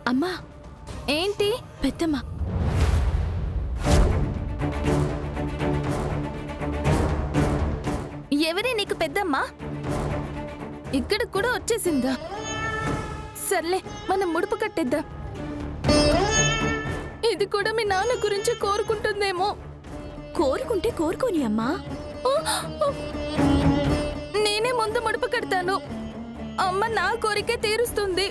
అమ్మా, ఏంటి? పెద్దమ్మ. ఎవరే నీకు పెద్దమ్మా? ఇక్కడ కూడా వచ్చేసిందా? సర్లే, మనం ముడుపు కట్టేద్దాం. ఇది కూడా మీ నాన్న గురించి కోరుకుంటుందేమో. కోరుకుంటే కోరుకోని అమ్మా. నేనే ముందు ముడుపు కడతాను. అమ్మ నా కోరికే తీరుస్తుంది.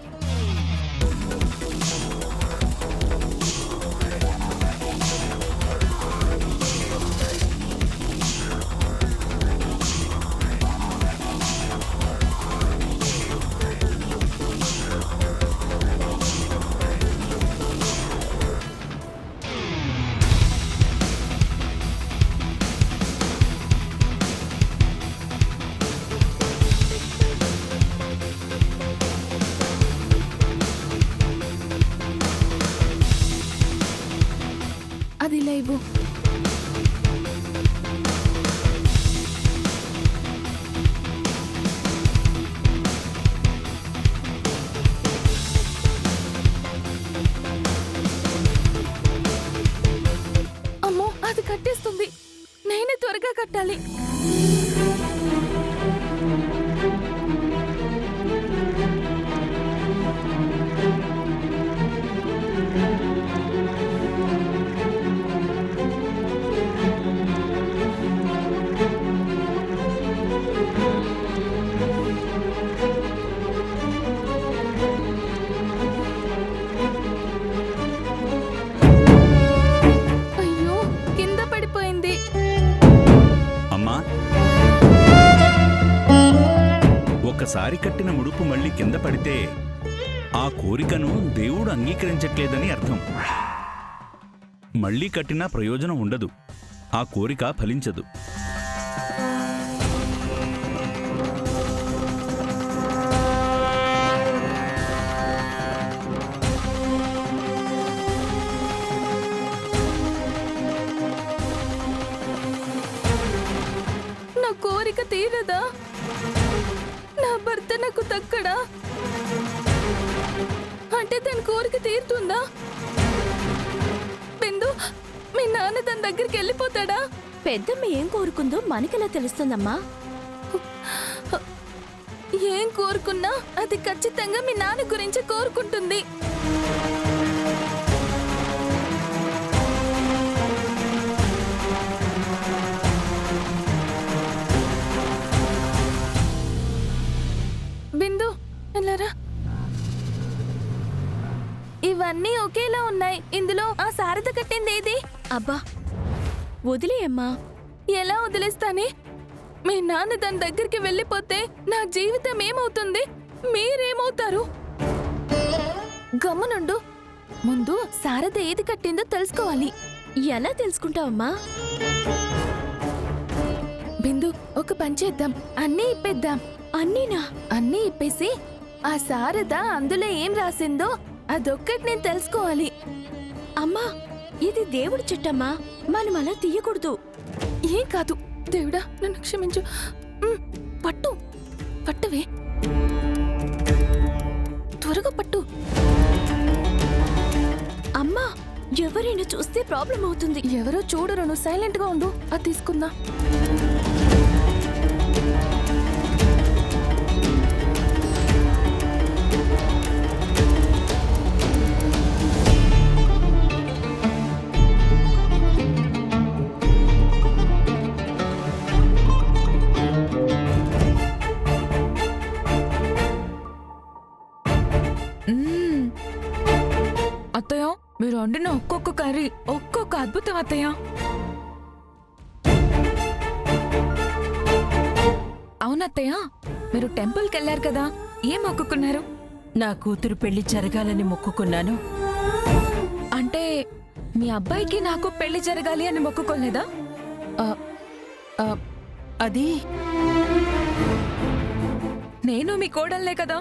అది లేవు. అమ్మో, అది కట్టేస్తుంది. నేనే త్వరగా కట్టాలి. అయ్యో, కింద పడిపోయింది. అమ్మా, ఒకసారి కట్టిన ముడుపు మళ్ళీ కింద పడితే ఆ కోరికను దేవుడు అంగీకరించట్లేదని అర్థం. మళ్ళీ కట్టినా ప్రయోజనం ఉండదు. ఆ కోరిక ఫలించదు. నా కోరిక తీరదా? నా భర్త నాకు దక్కడా? అంటే తన కోరిక తీరుతుందా? బిందు, మీ నాన్న తన దగ్గరికి వెళ్ళిపోతాడా? పెద్దమ్మ ఏం కోరుకుందో మనకెలా తెలుస్తుందమ్మా? ఏం కోరుకున్నా అది ఖచ్చితంగా మీ నాన్న గురించి కోరుకుంటుంది. బిందు, ఎలారా? ఇవన్నీ ఒకేలా ఉన్నాయి. ఇందులో ఆ శారద కట్టింది ఏది? అబ్బా, వదిలేయమ్మా. ఎలా వదిలేస్తానే? మీ నాన్న దాని దగ్గరికి వెళ్ళిపోతే నా జీవితం ఏమవుతుంది? మీరేమవుతారు? గమ్మునుండు. ముందు శారద ఏది కట్టిందో తెలుసుకోవాలి. ఎలా తెలుసుకుంటావమ్మా? బిందు, ఒక పని చేద్దాం. అన్నీ ఇప్పేద్దాం. అన్నీనా? అన్నీ ఇప్పేసి ఆ శారద అందులో ఏం రాసిందో అదొక్కటి నేను తెలుసుకోవాలి. అమ్మా, ఇది దేవుడి చెట్టమ్మా. మనం అలా తీయకూడదు. ఏం కాదు. దేవుడా, నన్ను క్షమించు. పట్టు, పట్టవే, త్వరగా పట్టు. అమ్మా, ఎవరైనా చూస్తే ప్రాబ్లం అవుతుంది. ఎవరో చూడరు, నువ్వు సైలెంట్ గా ఉండు. అది తీసుకుందా. అత్తయ్య, మీరు వండిన ఒక్కొక్క కర్రీ ఒక్కొక్క అద్భుతం అత్తయ్య. అవునత్తయ్య, మీరు టెంపుల్కి వెళ్ళారు కదా, ఏం మొక్కుకున్నారు? నా కూతురు పెళ్లి జరగాలని మొక్కుకున్నాను. అంటే మీ అబ్బాయికి నాకు పెళ్లి జరగాలి అని మొక్కుకోలేదా? అది నేను మీ కోడల్నే కదా,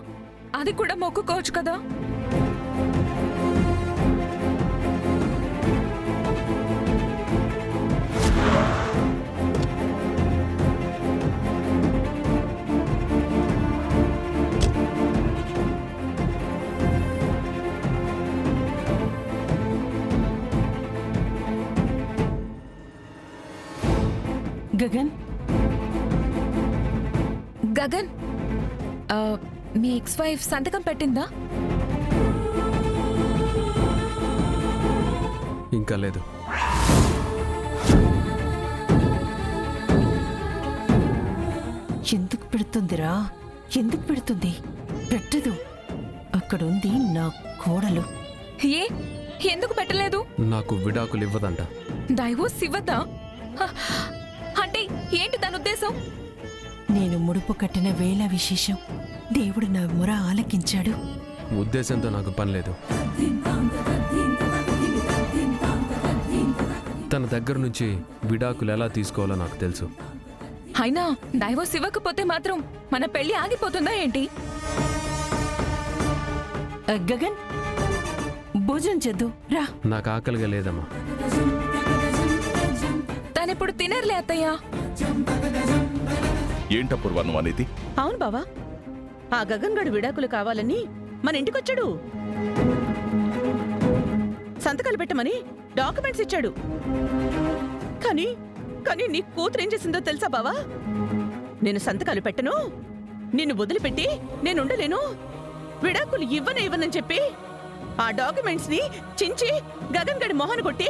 అది కూడా మొక్కుకోవచ్చు కదా. గగన్, గగన్, మీ ఎక్స్ వైఫ్ సంతకం పెట్టిందా? ఇంకా లేదు. ఎందుకు పెడుతుందిరా? ఎందుకు పెడుతుంది? పెట్టదు. అక్కడుంది నా కోడలు. ఏ ఎందుకు పెట్టలేదు? నాకు విడాకులు ఇవ్వదంట. డైవోర్స్ ఇవ్వదా? అంటే ఏంటి దాని ఉద్దేశం? నేను ముడుపు కట్టిన వేళ విశేషం. దేవుడు నా మొర ఆలకించాడు. ఉద్దేశంతో నాకు పని లేదు. తన దగ్గర నుంచి విడాకులు ఎలా తీసుకోవాలో నాకు తెలుసు. అయినా డైవోర్స్ ఇవ్వకపోతే మాత్రం మన పెళ్లి ఆగిపోతుందా ఏంటి? గగన్, భోజనం చేద్దు రా. నాకు ఆకలిగా లేదమ్మా. తనిప్పుడు తినర్లే అత్తయ్యా. ఏంటపూర్వ నువ్వు అనేది? అవును బావా, ఆ గగన్ గడు విడాకులు కావాలని మన ఇంటికొచ్చాడు. సంతకాలు పెట్టమని డాక్యుమెంట్స్ ఇచ్చాడు. కానీ కానీ నీ కూతురు ఏం చేసిందో తెలుసా బావా? నేను సంతకాలు పెట్టను, నిన్ను వదిలిపెట్టి నేనుండలేను, విడాకులు ఇవ్వనని చెప్పి ఆ డాక్యుమెంట్స్ ని చించి గగన్ గడి మొహాన్ని కొట్టి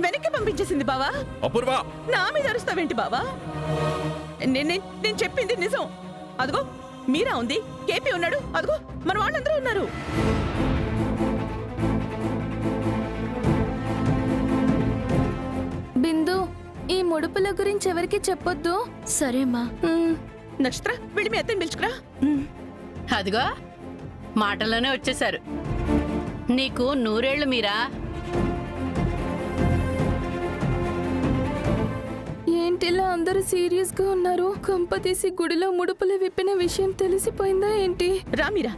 వెనక్కి పంపించేసింది బావా. అపూర్వ, నా మీద అరుస్తావేంటి బావా? నేను చెప్పింది నిజం. అదిగో మీరా ఉంది, కేపీ ఉన్నాడు, అదిగో మన వాళ్ళందరూ ఉన్నారు. బిందు, ఈ ముడుపుల గురించి ఎవరికి చెప్పొద్దు. సరేమ్మా. నక్షత్ర, వెళ్ళి మీ అత్తని పిలుచుకురా. అదిగో మాటలోనే వచ్చేశారు. నీకు నూరేళ్లు మీరా. ఏంటిలా అందరూ సీరియస్ గా ఉన్నారు? కంపతీసి గుడిలో ముడుపులు విప్పిన విషయం తెలిసిపోయిందా ఏంటి? రా మీరా,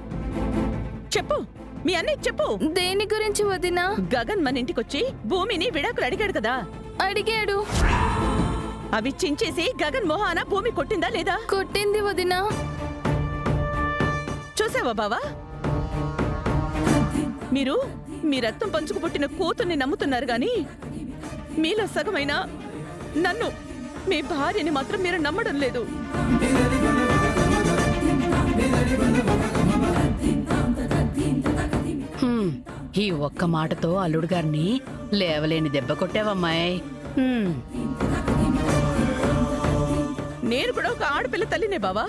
చెప్పు, మీ అన్నయ్య చెప్పు. దేని గురించి వదినా? గగన్ మన ఇంటికొచ్చి భూమిని విడాకులు అడిగాడు కదా. అడిగాడు. అవి చించేసి గగన్ మొహాన భూమి కొట్టిందా లేదా? కొట్టింది వదినా. చూసావా బావా? మీరు మీ రక్తం పంచుకు పుట్టిన కూతుర్ని నమ్ముతున్నారు గాని మీలో సగమైన నన్ను, మీ భార్యని మాత్రం మీరు నమ్మడం లేదు. ఈ ఒక్క మాటతో అల్లుడు గారిని లేవలేని దెబ్బ కొట్టావమ్మాయి. నేను కూడా ఒక ఆడపిల్ల తల్లినే బావా.